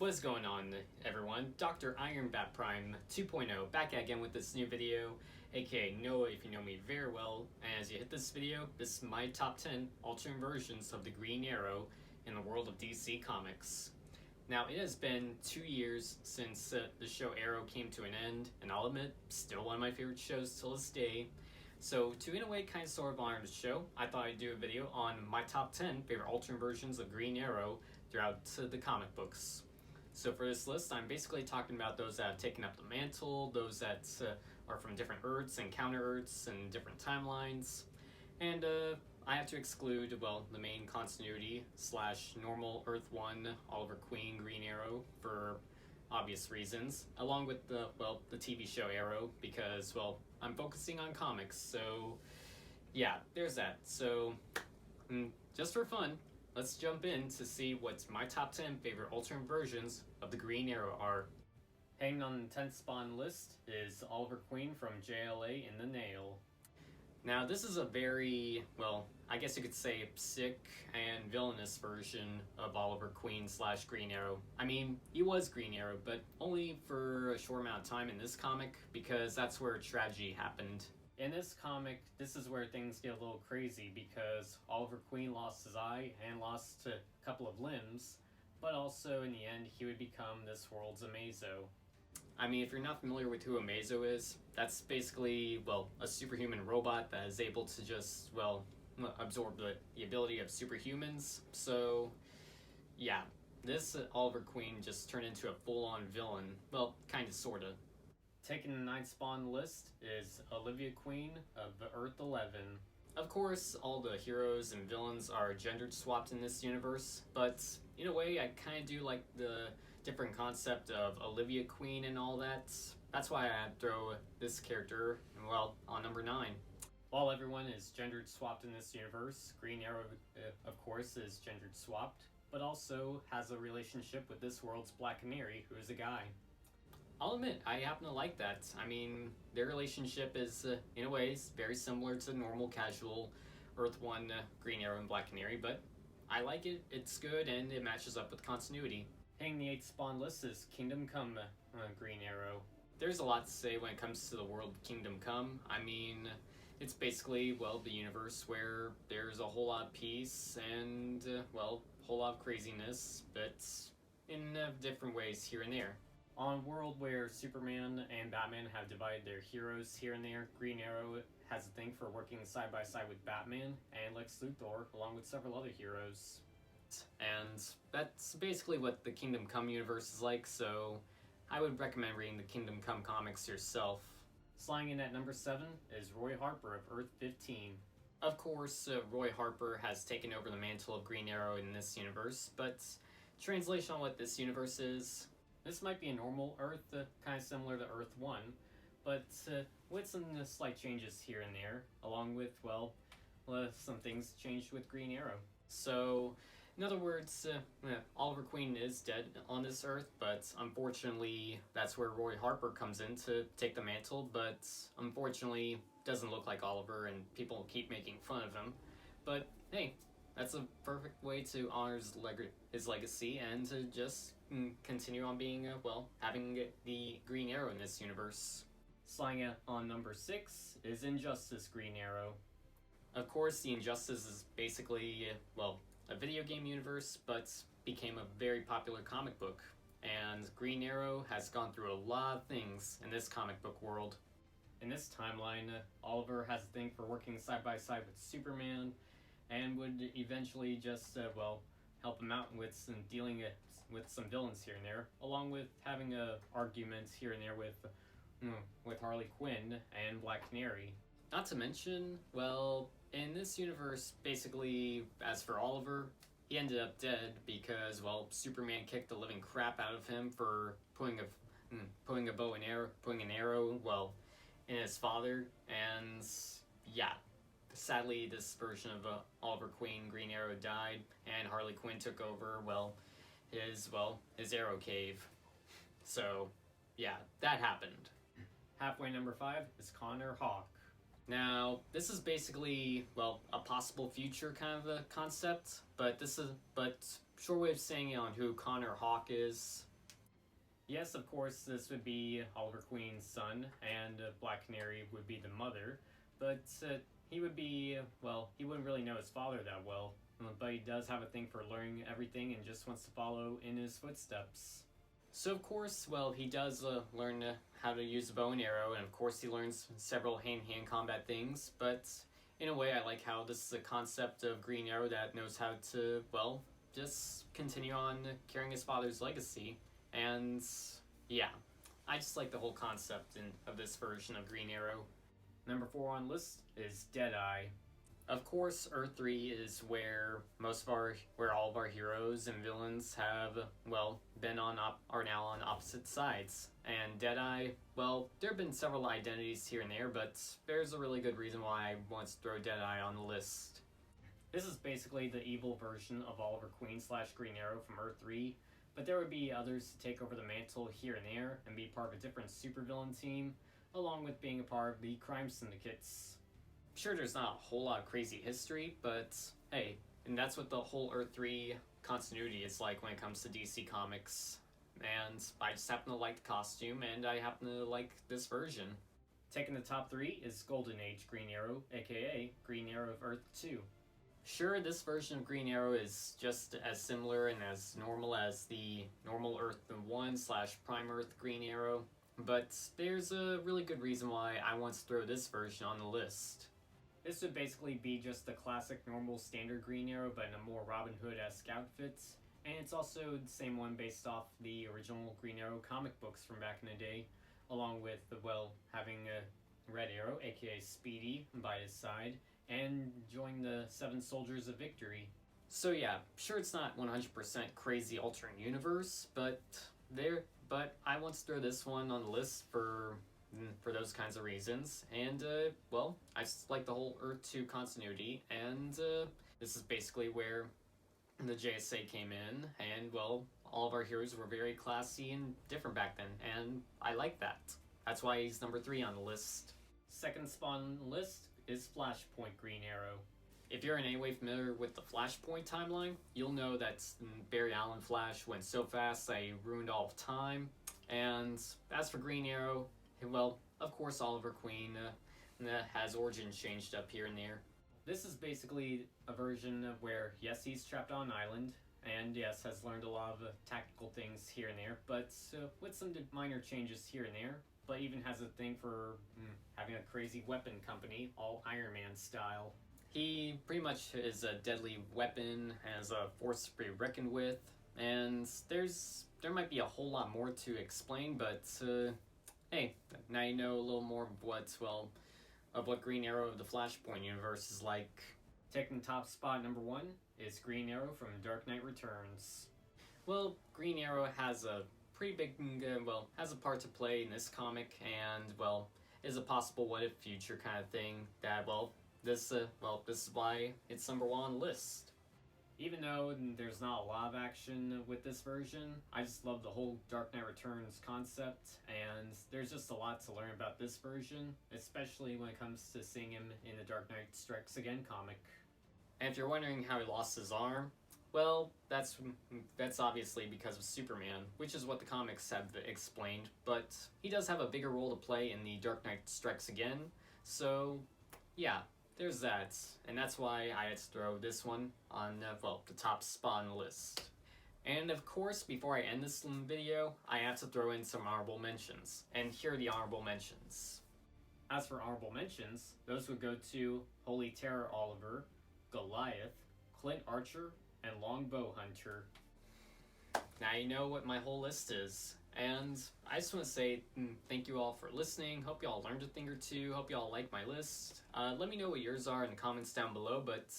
What's going on, everyone? Dr. Ironbat Prime 2.0 back again with this new video, aka Noah if you know me very well. And as you hit this video, this is my top 10 alternate versions of the Green Arrow in the world of DC Comics. Now, it has been 2 years since the show Arrow came to an end, and I'll admit, still one of my favorite shows till this day. So, to in a way kind of sort of honor the show, I thought I'd do a video on my top 10 favorite alternate versions of Green Arrow throughout the comic books. So for this list, I'm basically talking about those that have taken up the mantle, those that are from different Earths and counter-Earths and different timelines. And I have to exclude, well, the main continuity / normal Earth 1, Oliver Queen, Green Arrow, for obvious reasons, along with the TV show Arrow, because, well, I'm focusing on comics, so yeah, there's that. So, just for fun, let's jump in to see what my top 10 favorite alternate versions of the Green Arrow are. Hanging on the 10th spawn list is Oliver Queen from JLA in the Nail. Now, this is a very, well, I guess you could say sick and villainous version of Oliver Queen / Green Arrow. I mean, he was Green Arrow, but only for a short amount of time in this comic, because that's where tragedy happened. In this comic, this is where things get a little crazy because Oliver Queen lost his eye and lost a couple of limbs, but also in the end he would become this world's Amazo. I mean, if you're not familiar with who Amazo is, that's basically, well, a superhuman robot that is able to just, well, absorb the ability of superhumans. So, yeah, this Oliver Queen just turned into a full-on villain. Well, kinda, sorta. Taking the 9th spawn list is Olivia Queen of Earth 11. Of course, all the heroes and villains are gendered swapped in this universe, but in a way, I kind of do like the different concept of Olivia Queen and all that. That's why I throw this character, well, on number 9. While everyone is gendered swapped in this universe, Green Arrow, of course, is gendered swapped, but also has a relationship with this world's Black Canary, who is a guy. I'll admit, I happen to like that. I mean, their relationship is, in a way, very similar to normal, casual Earth 1 Green Arrow and Black Canary, but I like it, it's good, and it matches up with continuity. Hanging the 8th spawn list is Kingdom Come Green Arrow. There's a lot to say when it comes to the world of Kingdom Come. I mean, it's basically, well, the universe where there's a whole lot of peace and, well, a whole lot of craziness, but in different ways here and there. On a world where Superman and Batman have divided their heroes here and there, Green Arrow has a thing for working side by side with Batman and Lex Luthor, along with several other heroes. And that's basically what the Kingdom Come universe is like, so I would recommend reading the Kingdom Come comics yourself. Sliding in at number 7 is Roy Harper of Earth 15. Of course, Roy Harper has taken over the mantle of Green Arrow in this universe, but translation on what this universe is, this might be a normal Earth, kind of similar to Earth 1, but with some slight changes here and there, along with, well, some things changed with Green Arrow. So, in other words, Oliver Queen is dead on this Earth, but unfortunately, that's where Roy Harper comes in to take the mantle, but unfortunately, doesn't look like Oliver, and people keep making fun of him. But, hey, that's a perfect way to honor his legacy and to just continue on being, well, having the Green Arrow in this universe. Sliding on number 6 is Injustice Green Arrow. Of course, the Injustice is basically, well, a video game universe, but became a very popular comic book. And Green Arrow has gone through a lot of things in this comic book world. In this timeline, Oliver has a thing for working side by side with Superman, and would eventually just, well, help him out with some dealing with some villains here and there, along with having arguments here and there with Harley Quinn and Black Canary. Not to mention, well, in this universe, basically, as for Oliver, he ended up dead because, well, Superman kicked the living crap out of him for putting an arrow, well, in his father, and yeah. Sadly, this version of Oliver Queen Green Arrow died, and Harley Quinn took over, well, his arrow cave. So, yeah, that happened. Halfway number 5 is Connor Hawke. Now, this is basically, well, a possible future kind of a concept, but short way of saying on who Connor Hawke is, Yes, of course, this would be Oliver Queen's son, and Black Canary would be the mother, but he would be, well, he wouldn't really know his father that well, but he does have a thing for learning everything and just wants to follow in his footsteps. So, of course, well, he does learn how to use a bow and arrow, and of course, he learns several hand to hand combat things, but in a way, I like how this is a concept of Green Arrow that knows how to, well, just continue on carrying his father's legacy. And yeah, I just like the whole concept of this version of Green Arrow. Number 4 on the list is Deadeye. Of course, Earth 3 is where where all of our heroes and villains have, well, are now on opposite sides. And Deadeye, well, there have been several identities here and there, but there's a really good reason why I want to throw Deadeye on the list. This is basically the evil version of Oliver Queen / Green Arrow from Earth 3, but there would be others to take over the mantle here and there and be part of a different supervillain team, along with being a part of the crime syndicates. Sure, there's not a whole lot of crazy history, but hey, and that's what the whole Earth 3 continuity is like when it comes to DC Comics. And I just happen to like the costume, and I happen to like this version. Taking the top 3 is Golden Age Green Arrow, aka Green Arrow of Earth 2. Sure, this version of Green Arrow is just as similar and as normal as the normal Earth 1 / Prime Earth Green Arrow, but there's a really good reason why I want to throw this version on the list. This would basically be just the classic normal standard Green Arrow, but in a more Robin Hood-esque outfit, and it's also the same one based off the original Green Arrow comic books from back in the day, along with, well, having a Red Arrow, aka Speedy, by his side, and join the 7 Soldiers of Victory. So yeah, sure it's not 100% crazy alternate universe, but I want to throw this one on the list for those kinds of reasons, and well, I just like the whole Earth 2 continuity, and this is basically where the JSA came in, and well, all of our heroes were very classy and different back then, and I like that. That's why he's number 3 on the list. Second spot on the list is Flashpoint Green Arrow. If you're in any way familiar with the Flashpoint timeline, you'll know that Barry Allen Flash went so fast that he ruined all of time, and as for Green Arrow, well, of course, Oliver Queen has origins changed up here and there. This is basically a version of where, yes, he's trapped on an island, and yes, has learned a lot of tactical things here and there, but with some minor changes here and there, but even has a thing for having a crazy weapon company, all Iron Man style. He pretty much is a deadly weapon, has a force to be reckoned with, and there might be a whole lot more to explain, but hey, now you know a little more of what Green Arrow of the Flashpoint universe is like. Taking top spot number 1 is Green Arrow from Dark Knight Returns. Well, Green Arrow has a pretty big, has a part to play in this comic, and well, is a possible what if future kind of thing that, this is why it's number 1 on the list. Even though there's not a lot of action with this version, I just love the whole Dark Knight Returns concept, and there's just a lot to learn about this version, especially when it comes to seeing him in the Dark Knight Strikes Again comic. And if you're wondering how he lost his arm, well, that's obviously because of Superman, which is what the comics have explained, but he does have a bigger role to play in the Dark Knight Strikes Again, so yeah. There's that, and that's why I had to throw this one on, the top spot on the list. And of course, before I end this video, I have to throw in some honorable mentions, and here are the honorable mentions. As for honorable mentions, those would go to Holy Terror Oliver, Goliath, Clint Archer, and Longbow Hunter. Now you know what my whole list is. And I just want to say thank you all for listening. Hope you all learned a thing or two. Hope you all like my list. Let me know what yours are in the comments down below. But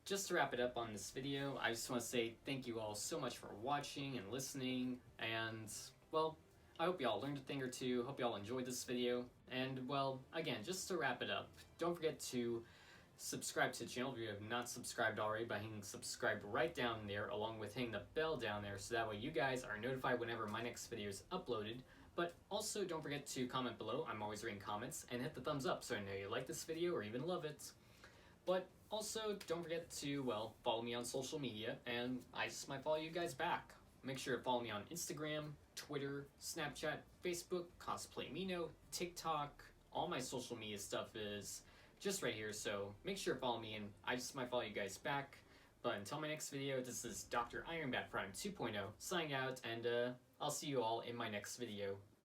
just to wrap it up on this video, I just want to say thank you all so much for watching and listening. And, well, I hope you all learned a thing or two. Hope you all enjoyed this video. And, well, again, just to wrap it up, don't forget to subscribe to the channel if you have not subscribed already by hitting subscribe right down there, along with hitting the bell down there, so that way you guys are notified whenever my next video is uploaded. But also don't forget to comment below, I'm always reading comments, and hit the thumbs up so I know you like this video or even love it. But also don't forget to, follow me on social media, and I just might follow you guys back. make sure to follow me on Instagram, Twitter, Snapchat, Facebook, Cosplay Mino, TikTok. All my social media stuff is just right here, so make sure to follow me, and I just might follow you guys back. But until my next video, this is Dr. Iron Bat Prime 2.0 signing out, and I'll see you all in my next video.